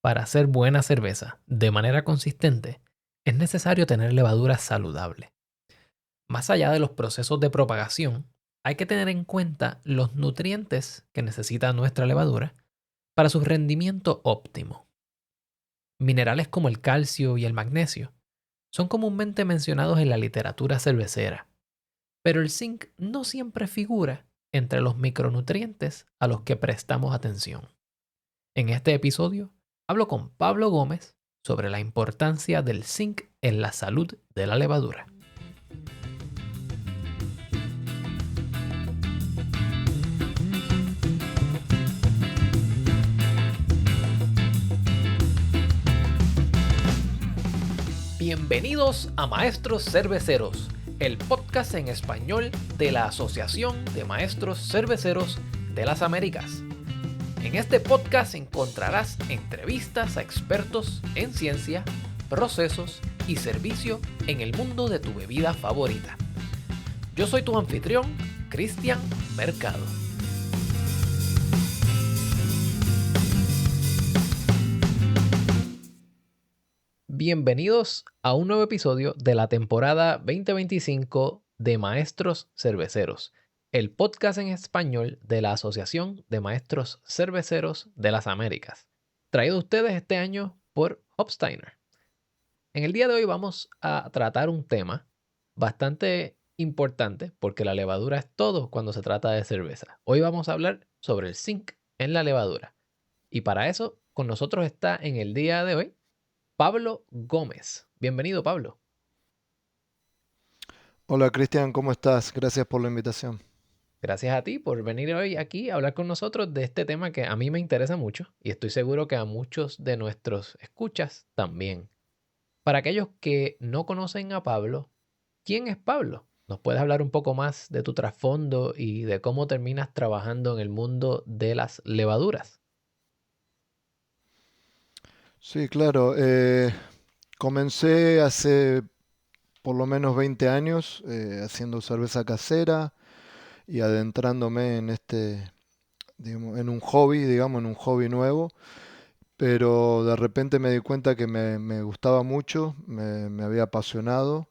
Para hacer buena cerveza de manera consistente, es necesario tener levadura saludable. Más allá de los procesos de propagación, hay que tener en cuenta los nutrientes que necesita nuestra levadura para su rendimiento óptimo. Minerales como el calcio y el magnesio son comúnmente mencionados en la literatura cervecera, pero el zinc no siempre figura entre los micronutrientes a los que prestamos atención. En este episodio, hablo con Pablo Gómez sobre la importancia del zinc en la salud de la levadura. Bienvenidos a Maestros Cerveceros, el podcast en español de la Asociación de Maestros Cerveceros de las Américas. En este podcast encontrarás entrevistas a expertos en ciencia, procesos y servicio en el mundo de tu bebida favorita. Yo soy tu anfitrión, Cristian Mercado. Bienvenidos a un nuevo episodio de la temporada 2025 de Maestros Cerveceros, el podcast en español de la Asociación de Maestros Cerveceros de las Américas, traído a ustedes este año por Hopsteiner. En el día de hoy vamos a tratar un tema bastante importante porque la levadura es todo cuando se trata de cerveza. Hoy vamos a hablar sobre el zinc en la levadura. Y para eso, con nosotros está en el día de hoy Pablo Gómez. Bienvenido, Pablo. Hola Cristian, ¿cómo estás? Gracias por la invitación. Gracias a ti por venir hoy aquí a hablar con nosotros de este tema que a mí me interesa mucho y estoy seguro que a muchos de nuestros escuchas también. Para aquellos que no conocen a Pablo, ¿quién es Pablo? ¿Nos puedes hablar un poco más de tu trasfondo y de cómo terminas trabajando en el mundo de las levaduras? Sí, claro. Comencé hace por lo menos 20 años haciendo cerveza casera y adentrándome en digamos, en un hobby, digamos, en un hobby nuevo. Pero de repente me di cuenta que me gustaba mucho, me había apasionado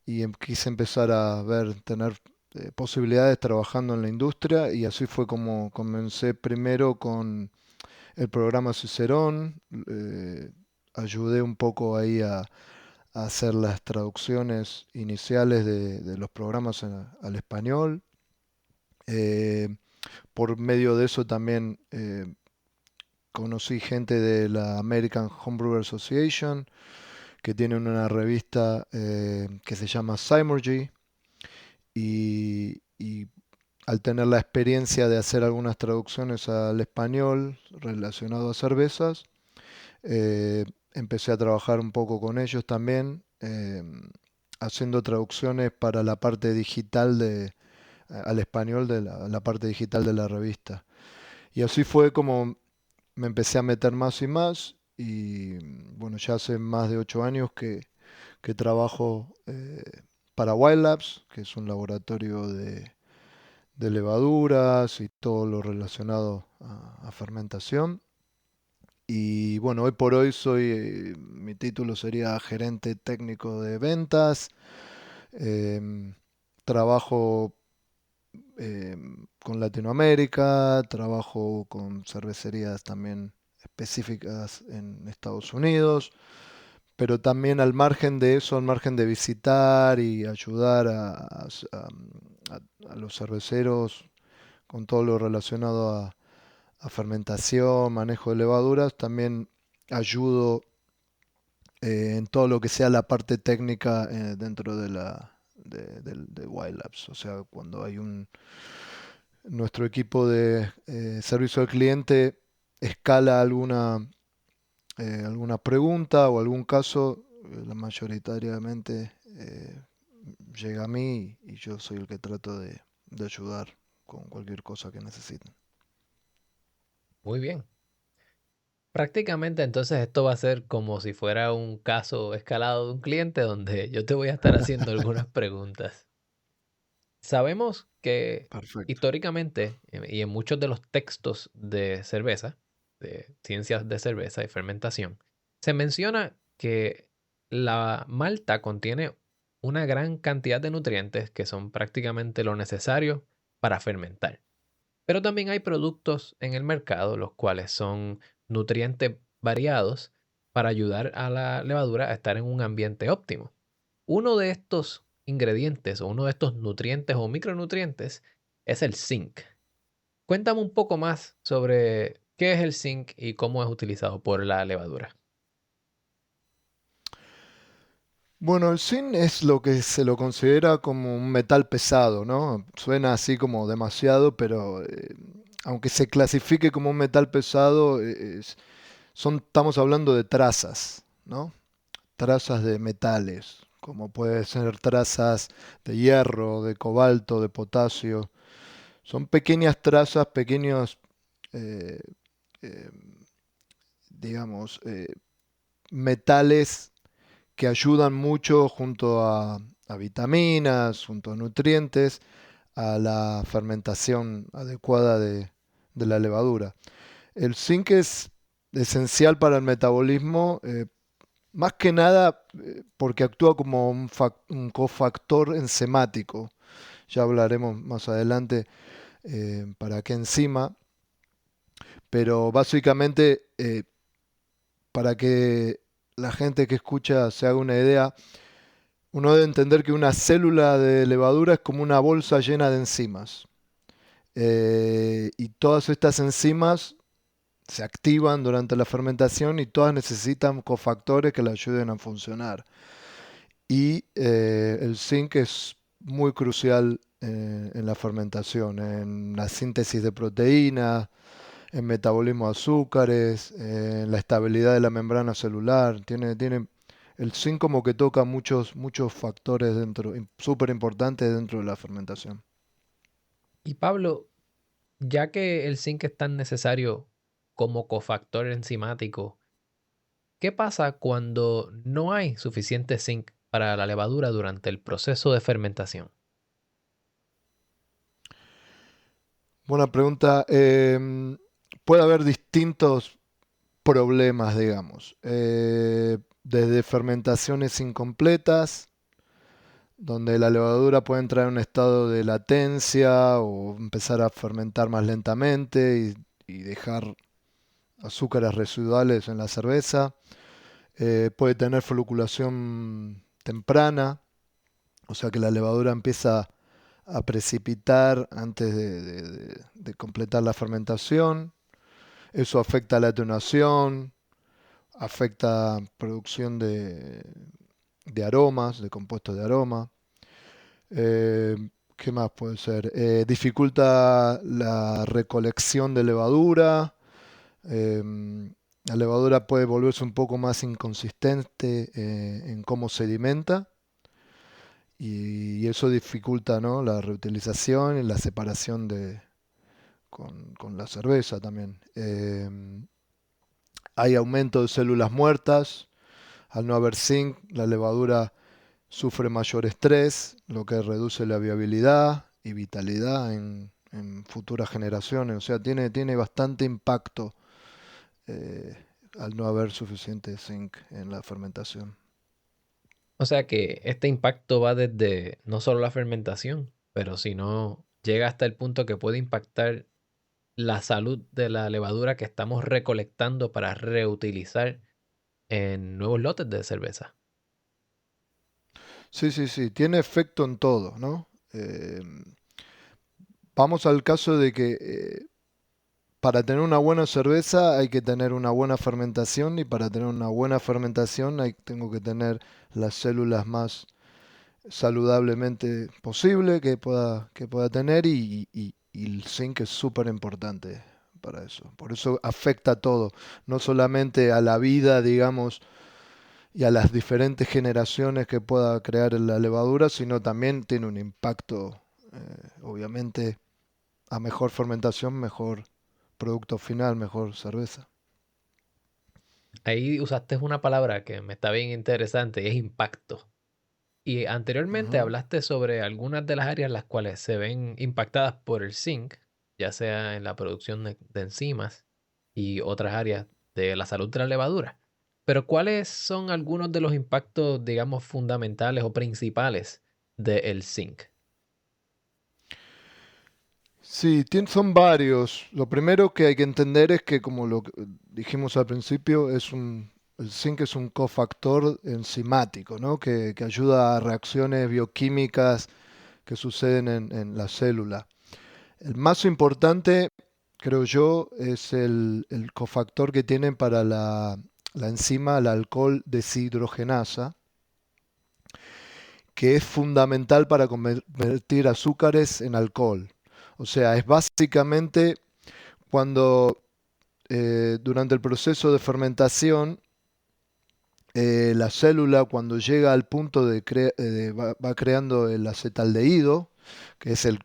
y quise empezar a tener posibilidades trabajando en la industria y así fue como comencé primero con el programa Cicerón, ayudé un poco ahí a hacer las traducciones iniciales de los programas al español. Eh, por medio de eso también conocí gente de la American Homebrewer Association, que tienen una revista que se llama Symergy, y al tener la experiencia de hacer algunas traducciones al español relacionado a cervezas, empecé a trabajar un poco con ellos también, haciendo traducciones para la parte digital al español de la parte digital de la revista. Y así fue como me empecé a meter más y más. Y bueno, ya hace más de 8 años que trabajo para Wild Labs, que es un laboratorio de levaduras y todo lo relacionado a fermentación. Y bueno, hoy por hoy mi título sería gerente técnico de ventas. Em, Trabajo con Latinoamérica, trabajo con cervecerías también específicas en Estados Unidos, pero también al margen de eso, al margen de visitar y ayudar a los cerveceros con todo lo relacionado a fermentación, manejo de levaduras, también ayudo en todo lo que sea la parte técnica dentro de Wild Labs. O sea, cuando hay nuestro equipo de servicio al cliente escala alguna pregunta o algún caso, mayoritariamente llega a mí y yo soy el que trato de ayudar con cualquier cosa que necesiten. Muy bien. Prácticamente entonces esto va a ser como si fuera un caso escalado de un cliente donde yo te voy a estar haciendo algunas preguntas. Sabemos que Perfecto. históricamente y en muchos de los textos de cerveza, de ciencias de cerveza y fermentación, se menciona que la malta contiene una gran cantidad de nutrientes que son prácticamente lo necesario para fermentar. Pero también hay productos en el mercado los cuales son nutrientes variados para ayudar a la levadura a estar en un ambiente óptimo. Uno de estos ingredientes o uno de estos nutrientes o micronutrientes es el zinc. Cuéntame un poco más sobre qué es el zinc y cómo es utilizado por la levadura. Bueno, el zinc es lo que se lo considera como un metal pesado, ¿no? Suena así como demasiado, pero aunque se clasifique como un metal pesado, estamos hablando de trazas, ¿no? Trazas de metales, como puede ser trazas de hierro, de cobalto, de potasio. Son pequeñas trazas, pequeños, eh, eh, digamos, metales que ayudan mucho junto a vitaminas, junto a nutrientes, a la fermentación adecuada de la levadura. El zinc es esencial para el metabolismo, más que nada porque actúa como un cofactor enzimático. Ya hablaremos más adelante para qué enzima, pero básicamente para que la gente que escucha se haga una idea, uno debe entender que una célula de levadura es como una bolsa llena de enzimas. Y todas estas enzimas se activan durante la fermentación y todas necesitan cofactores que la ayuden a funcionar. Y el zinc es muy crucial en la fermentación, en la síntesis de proteínas, en metabolismo de azúcares, en la estabilidad de la membrana celular. El zinc como que toca muchos factores dentro, súper importantes dentro de la fermentación. Y Pablo, ya que el zinc es tan necesario como cofactor enzimático, ¿qué pasa cuando no hay suficiente zinc para la levadura durante el proceso de fermentación? Buena pregunta. Puede haber distintos problemas, digamos. Desde fermentaciones incompletas, donde la levadura puede entrar en un estado de latencia o empezar a fermentar más lentamente y dejar azúcares residuales en la cerveza. Puede tener floculación temprana, o sea que la levadura empieza a precipitar antes de completar la fermentación. Eso afecta a la atenuación, afecta producción de aromas, de compuestos de aroma. Eh, ¿Qué más puede ser? Dificulta la recolección de levadura. La levadura puede volverse un poco más inconsistente en cómo sedimenta y eso dificulta, ¿no?, la reutilización y la separación con la cerveza también. Hay aumento de células muertas. Al no haber zinc, la levadura sufre mayor estrés, lo que reduce la viabilidad y vitalidad en futuras generaciones. O sea, tiene bastante impacto eh, al no haber suficiente zinc en la fermentación. O sea que este impacto va desde no solo la fermentación, pero si no llega hasta el punto que puede impactar la salud de la levadura que estamos recolectando para reutilizar en nuevos lotes de cerveza. Sí, sí, sí, tiene efecto en todo, ¿no? Vamos al caso de que para tener una buena cerveza hay que tener una buena fermentación y para tener una buena fermentación tengo que tener las células más saludablemente posible que pueda tener y el zinc es súper importante para eso. Por eso afecta a todo, no solamente a la vida, digamos, y a las diferentes generaciones que pueda crear la levadura, sino también tiene un impacto, obviamente, a mejor fermentación, mejor producto final, mejor cerveza. Ahí usaste una palabra que me está bien interesante y es impacto. Y anteriormente Ujú. hablaste sobre algunas de las áreas las cuales se ven impactadas por el zinc, ya sea en la producción de enzimas. y otras áreas de la salud de la levadura. Pero ¿cuáles son algunos de los impactos, digamos, fundamentales o principales del zinc? Sí, son varios. Lo primero que hay que entender es que, como lo que dijimos al principio, el zinc es un cofactor enzimático, ¿no? Que ayuda a reacciones bioquímicas que suceden en la célula. El más importante, creo yo, es el cofactor que tienen para la enzima, la alcohol deshidrogenasa, que es fundamental para convertir azúcares en alcohol. O sea, es básicamente cuando durante el proceso de fermentación, la célula cuando llega al punto va creando el acetaldehído, que es el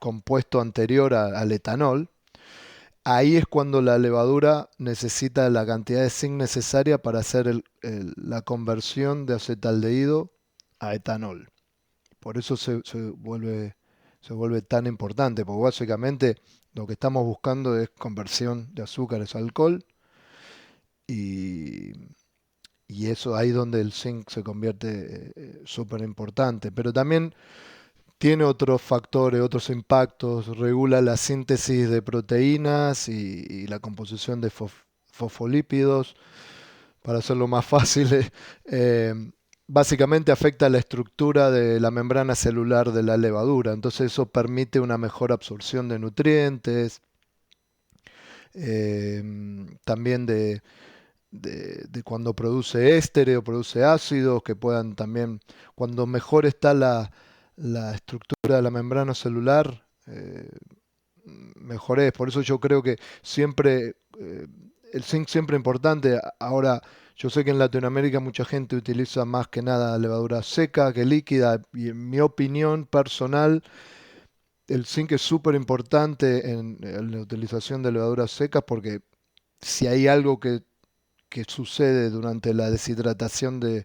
compuesto anterior al etanol. Ahí es cuando la levadura necesita la cantidad de zinc necesaria para hacer la conversión de acetaldehído a etanol. Por eso se vuelve tan importante, porque básicamente lo que estamos buscando es conversión de azúcares a alcohol y, y eso ahí donde el zinc se convierte súper importante. Pero también tiene otros factores, otros impactos, regula la síntesis de proteínas y la composición de fosfolípidos. Para hacerlo más fácil, eh, básicamente afecta la estructura de la membrana celular de la levadura. Entonces eso permite una mejor absorción de nutrientes, eh, también de cuando produce ésteres o produce ácidos, que puedan también, cuando mejor está la estructura de la membrana celular, mejor es. Por eso yo creo que siempre, el zinc siempre es importante. Ahora, yo sé que en Latinoamérica mucha gente utiliza más que nada levadura seca que líquida, y en mi opinión personal, el zinc es súper importante en la utilización de levaduras secas porque si hay algo que sucede durante la deshidratación de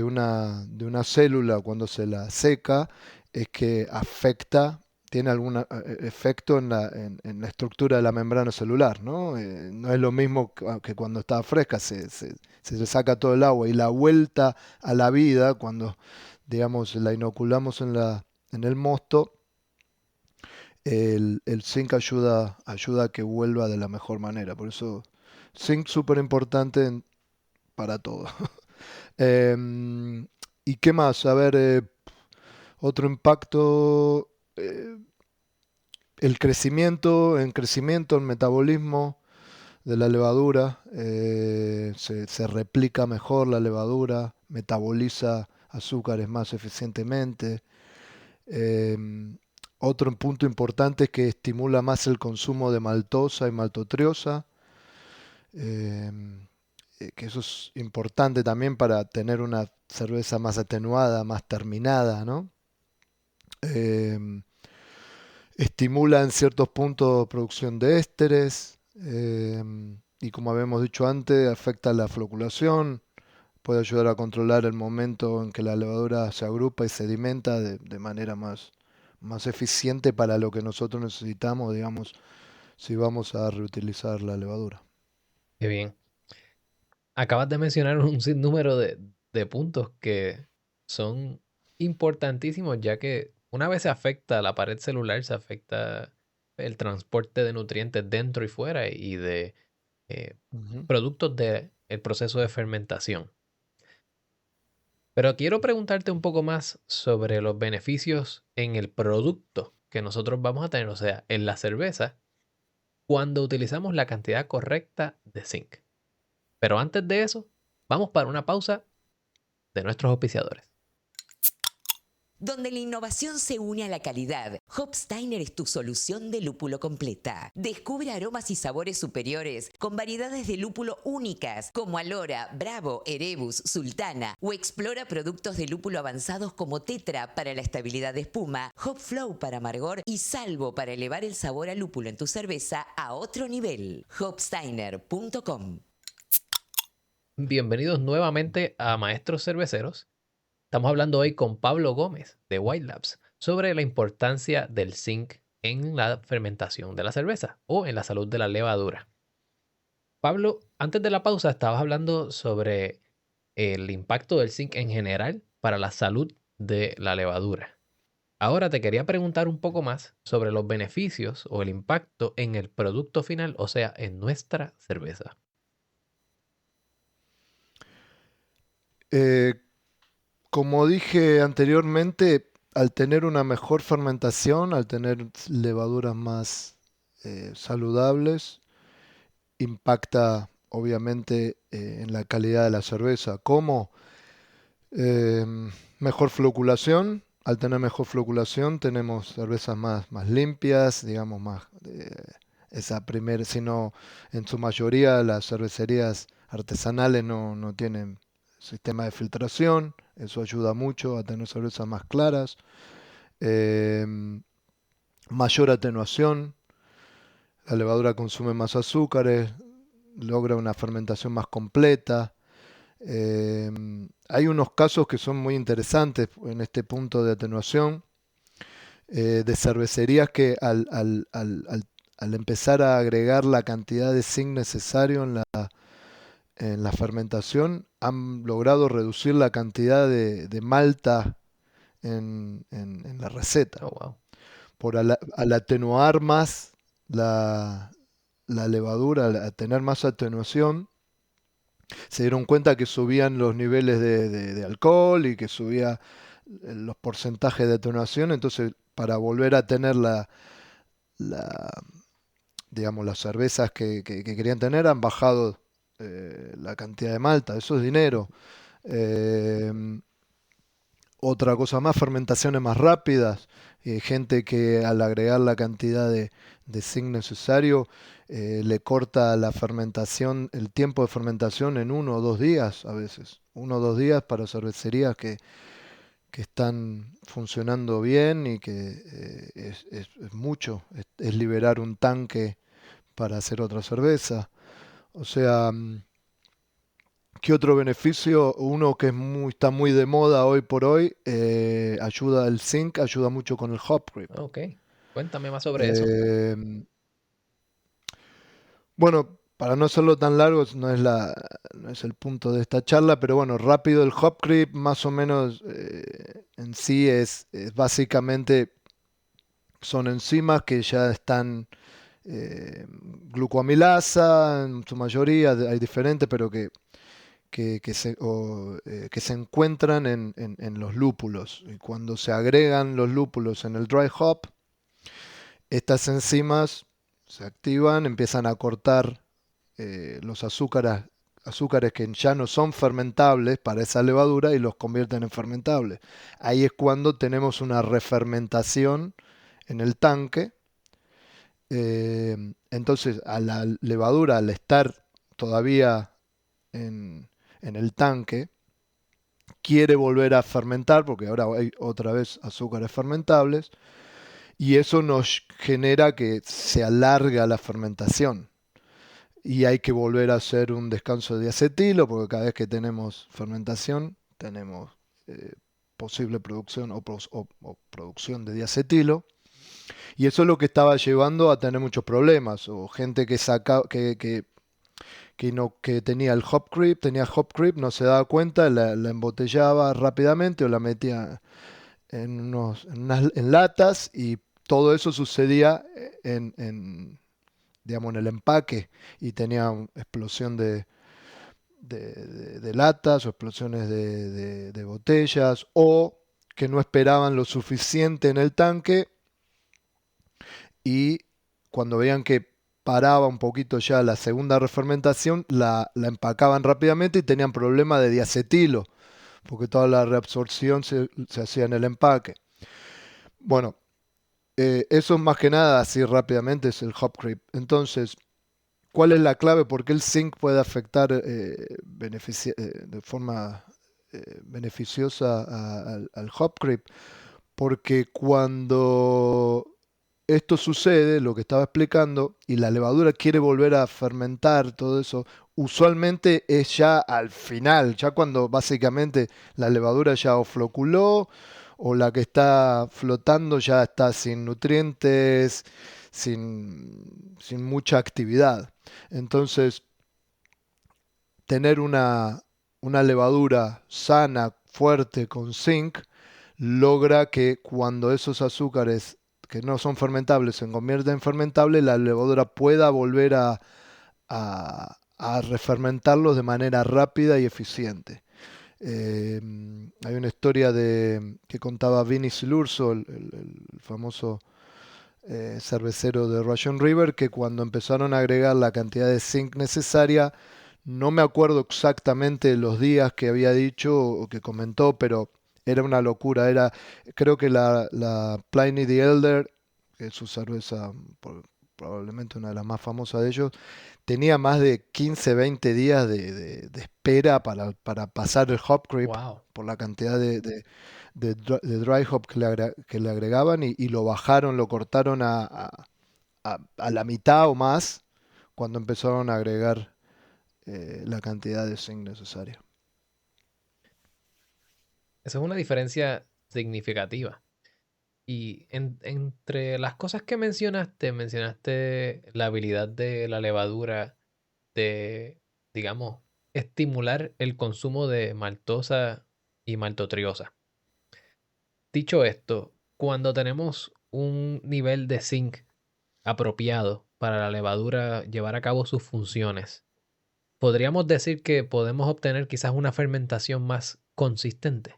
una célula cuando se la seca es que afecta, tiene algún efecto en la estructura de la membrana celular, ¿no? No es lo mismo que cuando está fresca, se le saca todo el agua y la vuelta a la vida, cuando, digamos, la inoculamos en el mosto, el zinc ayuda a que vuelva de la mejor manera. Por eso, zinc súper importante para todo. Em, ¿Y qué más? A ver, otro impacto, el metabolismo de la levadura, se replica mejor la levadura, metaboliza azúcares más eficientemente. Em, Otro punto importante es que estimula más el consumo de maltosa y maltotriosa, em, que eso es importante también para tener una cerveza más atenuada, más terminada, ¿no? Em, Estimula en ciertos puntos producción de ésteres, y como habíamos dicho antes, afecta la floculación, puede ayudar a controlar el momento en que la levadura se agrupa y sedimenta de manera más eficiente para lo que nosotros necesitamos, digamos, si vamos a reutilizar la levadura. Qué bien. Acabas de mencionar un sinnúmero de puntos que son importantísimos, ya que una vez se afecta la pared celular, se afecta el transporte de nutrientes dentro y fuera y de eh, Ujú. productos del proceso de fermentación. Pero quiero preguntarte un poco más sobre los beneficios en el producto que nosotros vamos a tener, o sea, en la cerveza, cuando utilizamos la cantidad correcta de zinc. Pero antes de eso, vamos para una pausa de nuestros auspiciadores. Donde la innovación se une a la calidad, Hopsteiner es tu solución de lúpulo completa. Descubre aromas y sabores superiores con variedades de lúpulo únicas como Alora, Bravo, Erebus, Sultana, o explora productos de lúpulo avanzados como Tetra para la estabilidad de espuma, Hop Flow para amargor y Salvo para elevar el sabor a lúpulo en tu cerveza a otro nivel. Hopsteiner.com. Bienvenidos nuevamente a Maestros Cerveceros. Estamos hablando hoy con Pablo Gómez de White Labs sobre la importancia del zinc en la fermentación de la cerveza o en la salud de la levadura. Pablo, antes de la pausa estabas hablando sobre el impacto del zinc en general para la salud de la levadura. Ahora te quería preguntar un poco más sobre los beneficios o el impacto en el producto final, o sea, en nuestra cerveza. Eh, Como dije anteriormente, al tener una mejor fermentación, al tener levaduras más saludables, impacta obviamente en la calidad de la cerveza. ¿Cómo? Eh, Mejor floculación. Al tener mejor floculación tenemos cervezas más limpias, digamos más esa primera, sino en su mayoría las cervecerías artesanales no tienen sistema de filtración, eso ayuda mucho a tener cervezas más claras. Eh, Mayor atenuación, la levadura consume más azúcares, logra una fermentación más completa. Eh, Hay unos casos que son muy interesantes en este punto de atenuación, de cervecerías que al empezar a agregar la cantidad de zinc necesario en la fermentación, han logrado reducir la cantidad de malta en la receta. Oh, wow. Al atenuar más la, la levadura, al tener más atenuación, se dieron cuenta que subían los niveles de alcohol y que subía los porcentajes de atenuación. Entonces, para volver a tener la, digamos, las cervezas que querían tener, han bajado la cantidad de malta. Eso es dinero. Eh, Otra cosa más, fermentaciones más rápidas. Gente que al agregar la cantidad de zinc necesario le corta la fermentación, el tiempo de fermentación en 1 o 2 días a veces. 1 o 2 días para cervecerías que están funcionando bien y que es mucho. Es liberar un tanque para hacer otra cerveza. O sea, ¿qué otro beneficio? Uno que está muy de moda hoy por hoy, ayuda el zinc, ayuda mucho con el hop creep. Ok, cuéntame más sobre eso. Eh, bueno, para no hacerlo tan largo, no es el punto de esta charla, pero bueno, rápido, el hop creep más o menos en sí es básicamente, son enzimas que ya están glucoamilasa, en su mayoría, hay diferentes, pero que se encuentran en los lúpulos. Y cuando se agregan los lúpulos en el dry hop, estas enzimas se activan, empiezan a cortar los azúcares que ya no son fermentables para esa levadura y los convierten en fermentables. Ahí es cuando tenemos una refermentación en el tanque. Entonces, a la levadura, al estar todavía en el tanque, quiere volver a fermentar, porque ahora hay otra vez azúcares fermentables, y eso nos genera que se alarga la fermentación. Y hay que volver a hacer un descanso de diacetilo, porque cada vez que tenemos fermentación, tenemos posible producción o producción de diacetilo. Y eso es lo que estaba llevando a tener muchos problemas. O gente que tenía el hop creep, no se daba cuenta, la embotellaba rápidamente o la metía en latas, y todo eso sucedía digamos, en el empaque, y tenía una explosión de latas o explosiones de botellas, o que no esperaban lo suficiente en el tanque, y cuando veían que paraba un poquito ya la segunda refermentación, la empacaban rápidamente y tenían problema de diacetilo, porque toda la reabsorción se hacía en el empaque. Bueno, eso más que nada, así rápidamente, es el hop creep. Entonces, ¿cuál es la clave? ¿Por qué el zinc puede afectar de forma beneficiosa al hop creep? Porque cuando esto sucede, lo que estaba explicando, y la levadura quiere volver a fermentar todo eso, usualmente es ya al final, ya cuando básicamente la levadura ya o floculó, o la que está flotando ya está sin nutrientes, sin mucha actividad. Entonces, tener una levadura sana, fuerte, con zinc, logra que cuando esos azúcares que no son fermentables se convierten en fermentables, la levadura pueda volver a refermentarlos de manera rápida y eficiente. Hay una historia que contaba Vinny Silurso, el famoso cervecero de Russian River, que cuando empezaron a agregar la cantidad de zinc necesaria, no me acuerdo exactamente los días que había dicho o que comentó, pero era una locura. Creo que la Pliny the Elder, que es su cerveza probablemente una de las más famosas de ellos, tenía más de 15, 20 días de espera para pasar el hop creep Wow. por la cantidad de dry hop que le agregaban y lo bajaron, lo cortaron a la mitad o más cuando empezaron a agregar la cantidad de zinc necesaria. Esa es una diferencia significativa. Y entre las cosas que mencionaste la habilidad de la levadura de, digamos, estimular el consumo de maltosa y maltotriosa. Dicho esto, cuando tenemos un nivel de zinc apropiado para la levadura llevar a cabo sus funciones, podríamos decir que podemos obtener quizás una fermentación más consistente.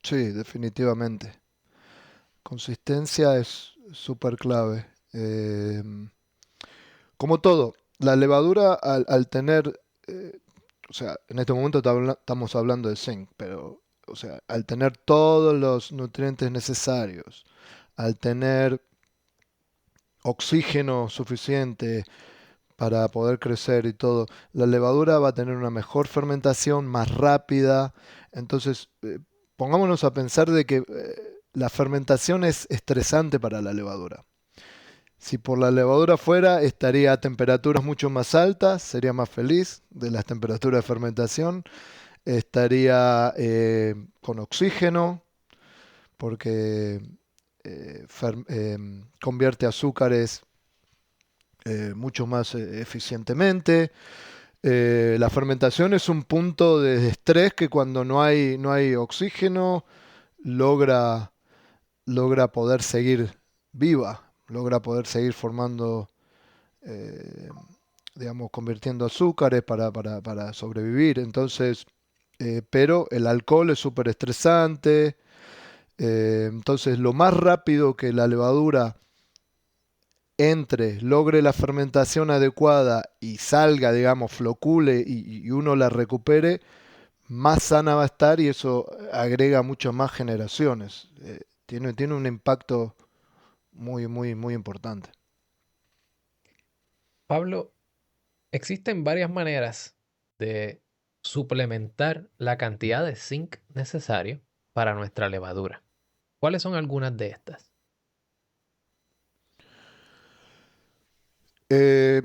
Sí, definitivamente. Consistencia es súper clave. Como todo, la levadura al tener, o sea, en este momento estamos hablando de zinc, pero, o sea, al tener todos los nutrientes necesarios, al tener oxígeno suficiente para poder crecer y todo, la levadura va a tener una mejor fermentación, más rápida. Entonces, pongámonos a pensar de que la fermentación es estresante para la levadura. Si por la levadura fuera, estaría a temperaturas mucho más altas, sería más feliz de las temperaturas de fermentación, estaría con oxígeno, porque convierte azúcares mucho más eficientemente. La fermentación es un punto de estrés que cuando no hay oxígeno logra, logra poder seguir viva, logra poder seguir formando, eh, digamos, convirtiendo azúcares para sobrevivir. Entonces, pero el alcohol es súper estresante. Entonces, lo más rápido que la levadura logre la fermentación adecuada y salga, digamos, flocule y uno la recupere, más sana va a estar y eso agrega muchas más generaciones. Tiene un impacto muy, muy, muy importante. Pablo, existen varias maneras de suplementar la cantidad de zinc necesario para nuestra levadura. ¿Cuáles son algunas de estas? Eh,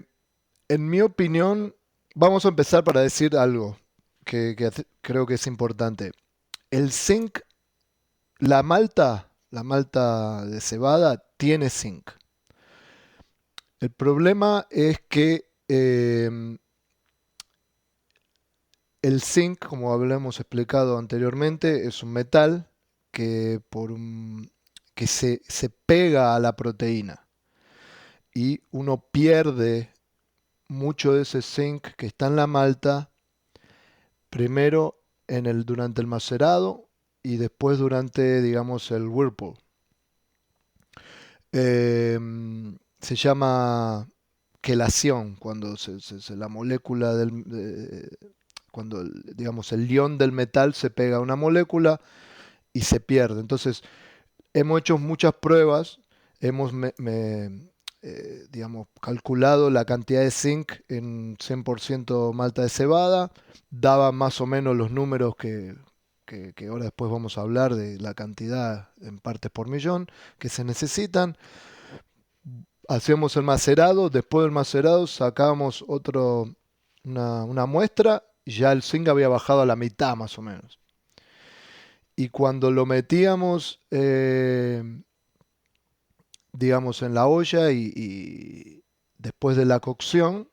en mi opinión, vamos a empezar para decir algo que creo que es importante. El zinc, la malta de cebada, tiene zinc. El problema es que el zinc, como hablamos explicado anteriormente, es un metal que se pega a la proteína y uno pierde mucho de ese zinc que está en la malta, primero durante el macerado y después durante, digamos, el whirlpool. Se llama quelación, cuando la molécula cuando digamos el ion del metal se pega a una molécula y se pierde. Entonces, hemos hecho muchas pruebas, hemos digamos, calculado la cantidad de zinc en 100% malta de cebada, daba más o menos los números que ahora después vamos a hablar de la cantidad en partes por millón que se necesitan. Hacíamos el macerado, después del macerado sacábamos una muestra y ya el zinc había bajado a la mitad más o menos. Y cuando lo metíamos, digamos, en la olla y después de la cocción,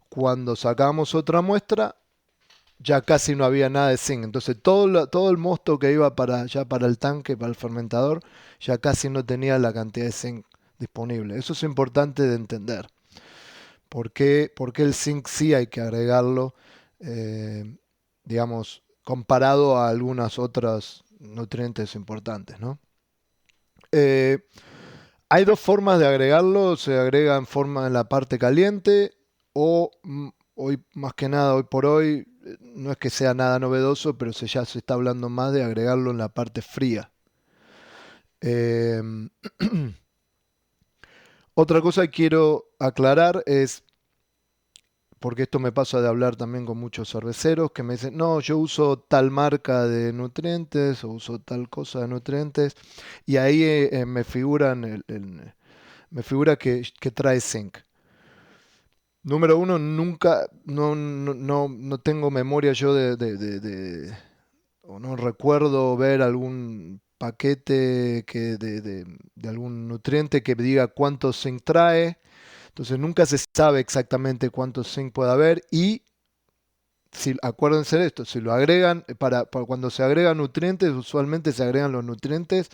Cuando sacamos otra muestra, ya casi no había nada de zinc. Entonces todo el mosto que iba ya para el tanque, para el fermentador, ya casi no tenía la cantidad de zinc disponible. Eso es importante de entender. ¿Por qué el zinc sí hay que agregarlo, digamos, comparado a algunas otras nutrientes importantes, ¿no? Hay dos formas de agregarlo. Se agrega en la parte caliente o hoy, más que nada, hoy por hoy, no es que sea nada novedoso, pero ya se está hablando más de agregarlo en la parte fría. Eh, Otra cosa que quiero aclarar es, porque esto me pasa de hablar también con muchos cerveceros que me dicen, no, yo uso tal marca de nutrientes o uso tal cosa de nutrientes, y ahí me figura que trae zinc. Número uno, nunca, no tengo memoria yo o no recuerdo ver algún paquete de algún nutriente que diga cuánto zinc trae. Entonces nunca se sabe exactamente cuánto zinc puede haber y acuérdense de esto, si lo agregan, para cuando se agregan nutrientes, usualmente se agregan los nutrientes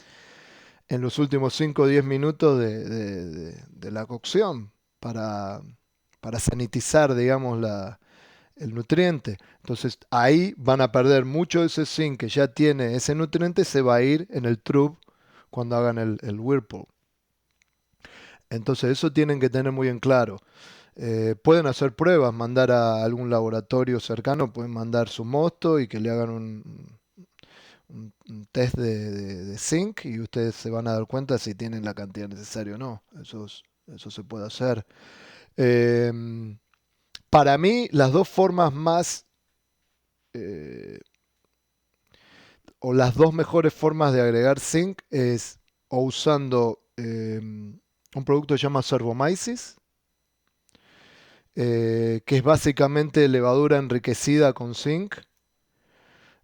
en los últimos 5 o 10 minutos de la cocción para sanitizar, digamos, el nutriente. Entonces ahí van a perder mucho de ese zinc que ya tiene ese nutriente, se va a ir en el trub cuando hagan el whirlpool. Entonces eso tienen que tener muy en claro. Pueden hacer pruebas, mandar a algún laboratorio cercano, pueden mandar su mosto y que le hagan un test de zinc y ustedes se van a dar cuenta si tienen la cantidad necesaria o no. Eso se puede hacer. Para mí, las dos formas más, eh, o las dos mejores formas de agregar zinc es o usando un producto que se llama Cervomyces, que es básicamente levadura enriquecida con zinc.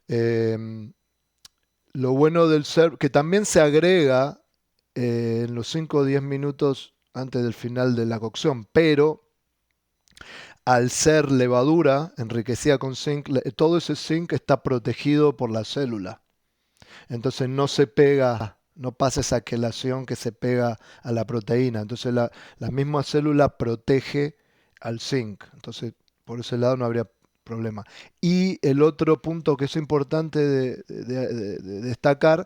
Eh, lo bueno del que también se agrega en los 5 o 10 minutos antes del final de la cocción, pero al ser levadura enriquecida con zinc, todo ese zinc está protegido por la célula. Entonces no se pega, no pasa esa quelación que se pega a la proteína. Entonces la misma célula protege al zinc. Entonces por ese lado no habría problema. Y el otro punto que es importante de destacar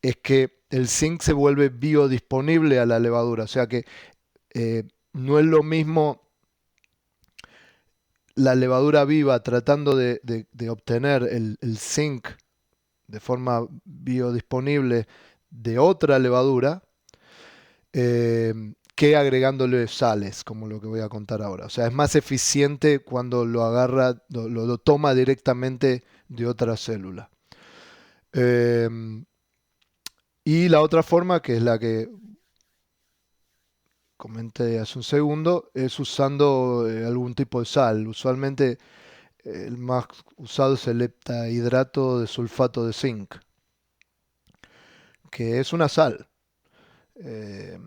es que el zinc se vuelve biodisponible a la levadura. O sea que no es lo mismo la levadura viva tratando de obtener el zinc de forma biodisponible de otra levadura que agregándole sales, como lo que voy a contar ahora. O sea, es más eficiente cuando lo agarra, lo toma directamente de otra célula. Y la otra forma, que es la que comenté hace un segundo, es usando algún tipo de sal. Usualmente el más usado es el heptahidrato de sulfato de zinc, que es una sal. Eh,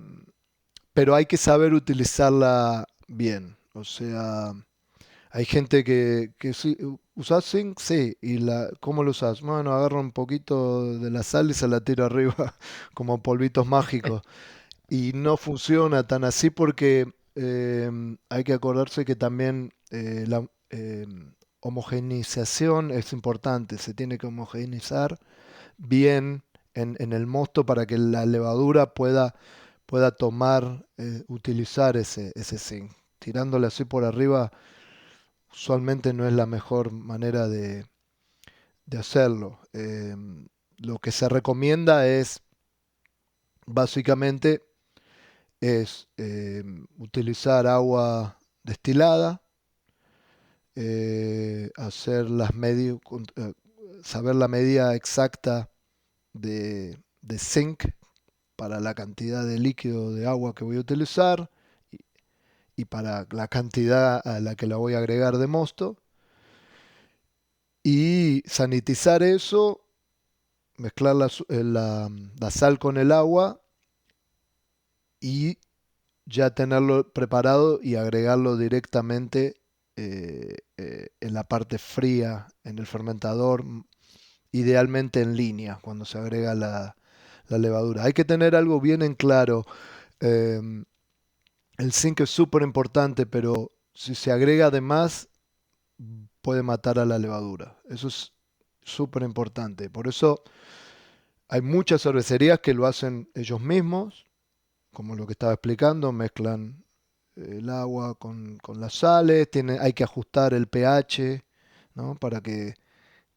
pero hay que saber utilizarla bien. O sea, hay gente que sí, ¿usás zinc? Sí. ¿Cómo lo usás? Bueno, agarro un poquito de la sal y se la tiro arriba como polvitos mágicos. Y no funciona tan así porque hay que acordarse que también la homogeneización es importante. Se tiene que homogeneizar bien en el mosto para que la levadura pueda tomar, utilizar ese zinc. Tirándole así por arriba usualmente no es la mejor manera de hacerlo. Lo que se recomienda es básicamente utilizar agua destilada, hacer saber la medida exacta de zinc para la cantidad de líquido de agua que voy a utilizar y para la cantidad a la que la voy a agregar de mosto. Y sanitizar eso, mezclar la sal con el agua y ya tenerlo preparado y agregarlo directamente en la parte fría en el fermentador, idealmente en línea cuando se agrega la levadura. Hay que tener algo bien en claro. em, el zinc es súper importante, pero si se agrega de más, puede matar a la levadura. Eso es súper importante. Por eso hay muchas cervecerías que lo hacen ellos mismos, como lo que estaba explicando, mezclan el agua con las sales, hay que ajustar el pH, ¿no? Para que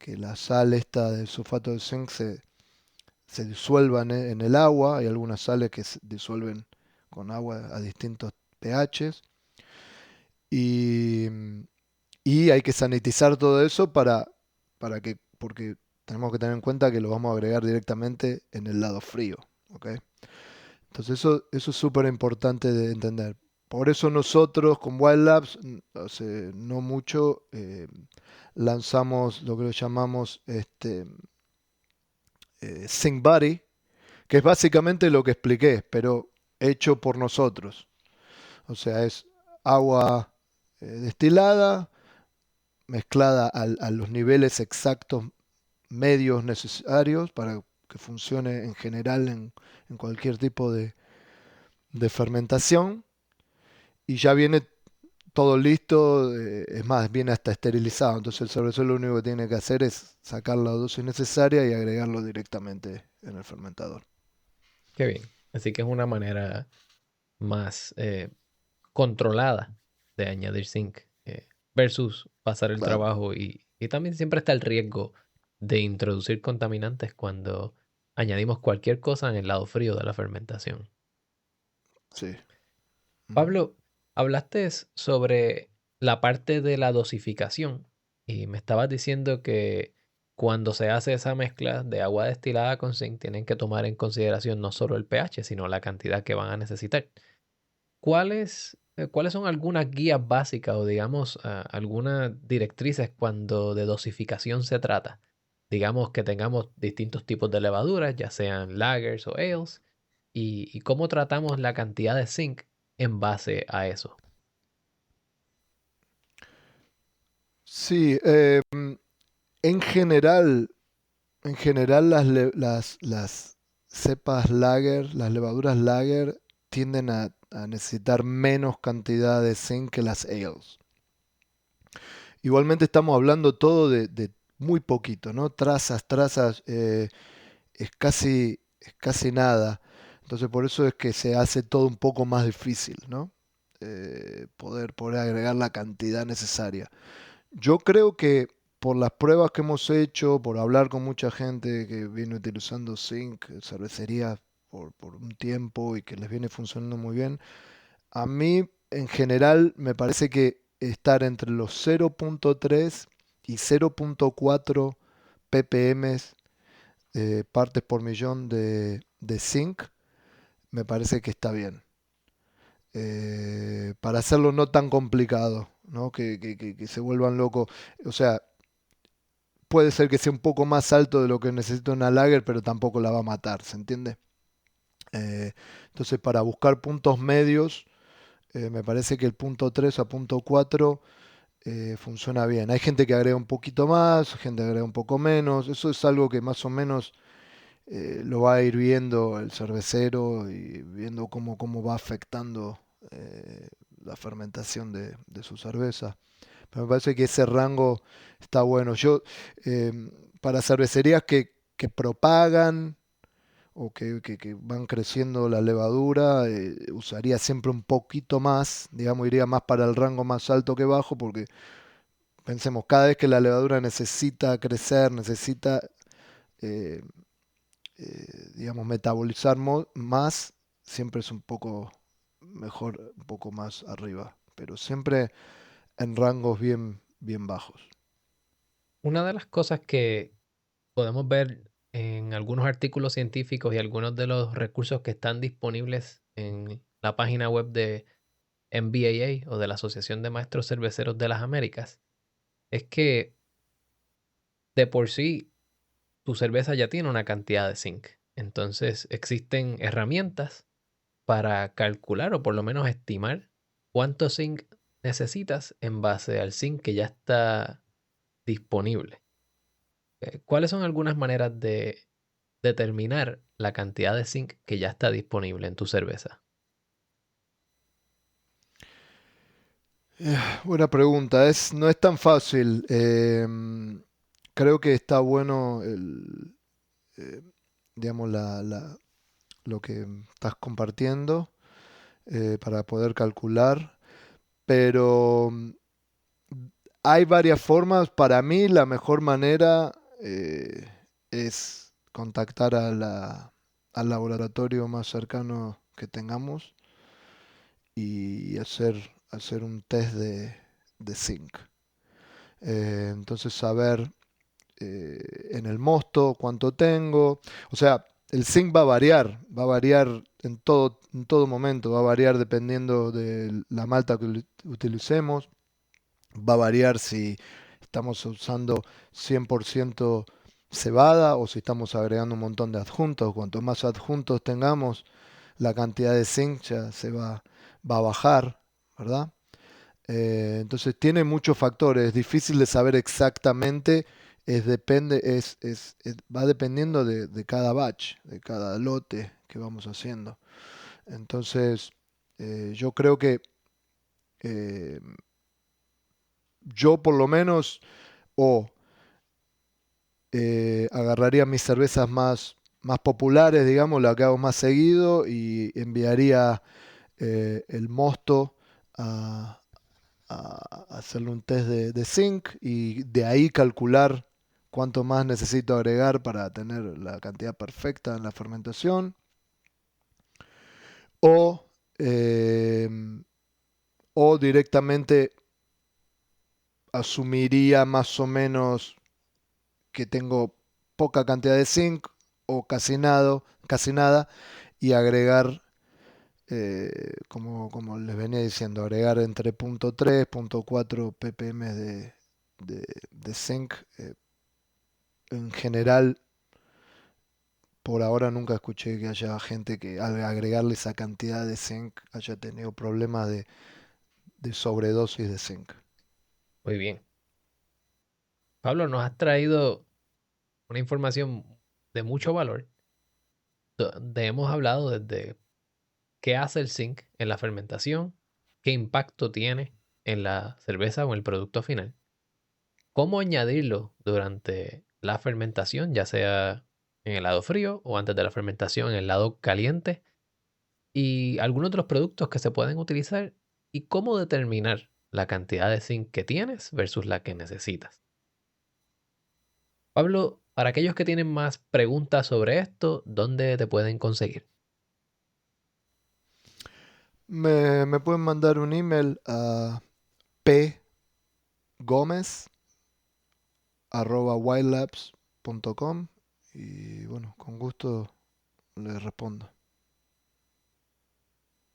la sal esta del sulfato de zinc se disuelva en el agua. Hay algunas sales que se disuelven con agua a distintos pHs. Y, y hay que sanitizar todo eso porque tenemos que tener en cuenta que lo vamos a agregar directamente en el lado frío. ¿Ok? Entonces eso es súper importante de entender. Por eso nosotros con Wild Labs, hace no mucho, lanzamos lo que lo llamamos Zinc Buddy, que es básicamente lo que expliqué, pero hecho por nosotros. O sea, es agua destilada, mezclada a los niveles exactos medios necesarios para que funcione en general en cualquier tipo de fermentación. Y ya viene todo listo, es más, viene hasta esterilizado. Entonces el cervecero lo único que tiene que hacer es sacar la dosis necesaria y agregarlo directamente en el fermentador. Qué bien. Así que es una manera más controlada de añadir zinc versus pasar el Claro, trabajo y también siempre está el riesgo de introducir contaminantes cuando añadimos cualquier cosa en el lado frío de la fermentación. sí. Ujú. Pablo, hablaste sobre la parte de la dosificación y me estabas diciendo que cuando se hace esa mezcla de agua destilada con zinc tienen que tomar en consideración no solo el pH, sino la cantidad que van a necesitar. ¿Cuáles son algunas guías básicas o digamos algunas directrices cuando de dosificación se trata? Digamos que tengamos distintos tipos de levaduras, ya sean lagers o ales, y cómo tratamos la cantidad de zinc en base a eso. Sí, en general las cepas lager, las levaduras lager tienden a necesitar menos cantidad de zinc que las ales. Igualmente estamos hablando todo de muy poquito, ¿no? Trazas, es casi nada. Entonces por eso es que se hace todo un poco más difícil, ¿no? Poder agregar la cantidad necesaria. Yo creo que por las pruebas que hemos hecho, por hablar con mucha gente que viene utilizando zinc, cervecería por un tiempo y que les viene funcionando muy bien, a mí en general me parece que estar entre los 0.3 y 0.4 ppm, partes por millón de zinc, me parece que está bien. Para hacerlo no tan complicado, ¿no? Que se vuelvan locos. O sea, puede ser que sea un poco más alto de lo que necesita una lager, pero tampoco la va a matar, ¿se entiende? Eh, entonces, para buscar puntos medios, me parece que el punto 3 a punto 4 funciona bien. Hay gente que agrega un poquito más, gente que agrega un poco menos. Eso es algo que más o menos lo va a ir viendo el cervecero y viendo cómo va afectando la fermentación de su cerveza. Pero me parece que ese rango está bueno. Eh, para cervecerías que propagan o que van creciendo la levadura, usaría siempre un poquito más, digamos, iría más para el rango más alto que bajo, porque pensemos, cada vez que la levadura necesita crecer, necesita, eh, digamos, metabolizar más, siempre es un poco mejor, un poco más arriba, pero siempre en rangos bien bajos. Una de las cosas que podemos ver en algunos artículos científicos y algunos de los recursos que están disponibles en la página web de MBAA o de la Asociación de Maestros Cerveceros de las Américas es que de por sí tu cerveza ya tiene una cantidad de zinc. Entonces existen herramientas para calcular o por lo menos estimar cuánto zinc necesitas en base al zinc que ya está disponible. ¿Cuáles son algunas maneras de determinar la cantidad de zinc que ya está disponible en tu cerveza? Buena pregunta. No es tan fácil. Creo que está bueno digamos, lo que estás compartiendo para poder calcular. Pero hay varias formas. Para mí la mejor manera es contactar al laboratorio más cercano que tengamos y hacer un test de zinc. Entonces saber en el mosto cuánto tengo. O sea, el zinc va a variar en todo momento, va a variar dependiendo de la malta que utilicemos, va a variar si estamos usando 100% cebada o si estamos agregando un montón de adjuntos. Cuanto más adjuntos tengamos, la cantidad de zinc ya va a bajar, ¿verdad? Entonces tiene muchos factores, es difícil de saber exactamente, va dependiendo de cada batch, de cada lote que vamos haciendo. Entonces, yo creo que eh, yo por lo menos agarraría mis cervezas más populares, digamos, las que hago más seguido y enviaría el mosto a hacerle un test de zinc y de ahí calcular cuánto más necesito agregar para tener la cantidad perfecta en la fermentación. O, eh, o directamente asumiría más o menos que tengo poca cantidad de zinc o casi nada y agregar como les venía diciendo, agregar entre 0.3, 0.4 ppm de zinc. En general, por ahora nunca escuché que haya gente que al agregarle esa cantidad de zinc haya tenido problemas de sobredosis de zinc. Muy bien. Pablo, nos has traído una información de mucho valor. Donde hemos hablado desde qué hace el zinc en la fermentación, qué impacto tiene en la cerveza o en el producto final, cómo añadirlo durante la fermentación, ya sea en el lado frío o antes de la fermentación en el lado caliente, y algunos de los productos que se pueden utilizar y cómo determinar la cantidad de zinc que tienes versus la que necesitas. Pablo, para aquellos que tienen más preguntas sobre esto, ¿dónde te pueden conseguir? Me pueden mandar un email a pgomez@wildlabs.com y bueno, con gusto les respondo.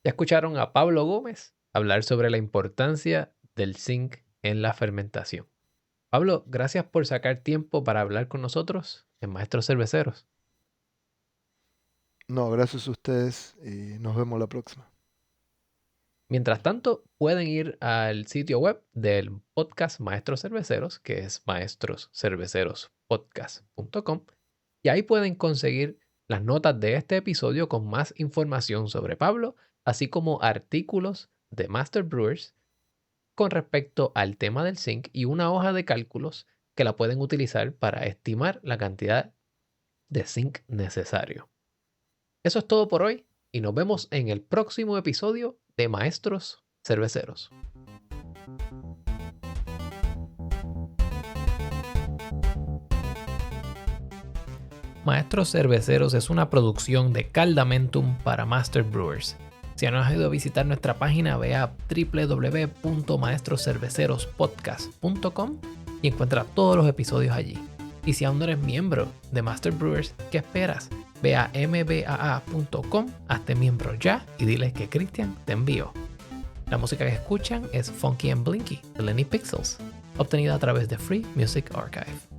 Ya escucharon a Pablo Gómez hablar sobre la importancia del zinc en la fermentación. Pablo, gracias por sacar tiempo para hablar con nosotros en Maestros Cerveceros. No, gracias a ustedes y nos vemos la próxima. Mientras tanto, pueden ir al sitio web del podcast Maestros Cerveceros, que es maestroscervecerospodcast.com, y ahí pueden conseguir las notas de este episodio con más información sobre Pablo, así como artículos de Master Brewers con respecto al tema del zinc y una hoja de cálculos que la pueden utilizar para estimar la cantidad de zinc necesario. Eso es todo por hoy y nos vemos en el próximo episodio de Maestros Cerveceros. Maestros Cerveceros es una producción de Caldamentum para Master Brewers. Si no has ido a visitar nuestra página, ve a www.maestroscervecerospodcast.com y encuentra todos los episodios allí. Y si aún no eres miembro de Master Brewers, ¿qué esperas? Ve a mbaa.com, hazte miembro ya y diles que Cristian te envió. La música que escuchan es Funky and Blinky de Lenny Pixels, obtenida a través de Free Music Archive.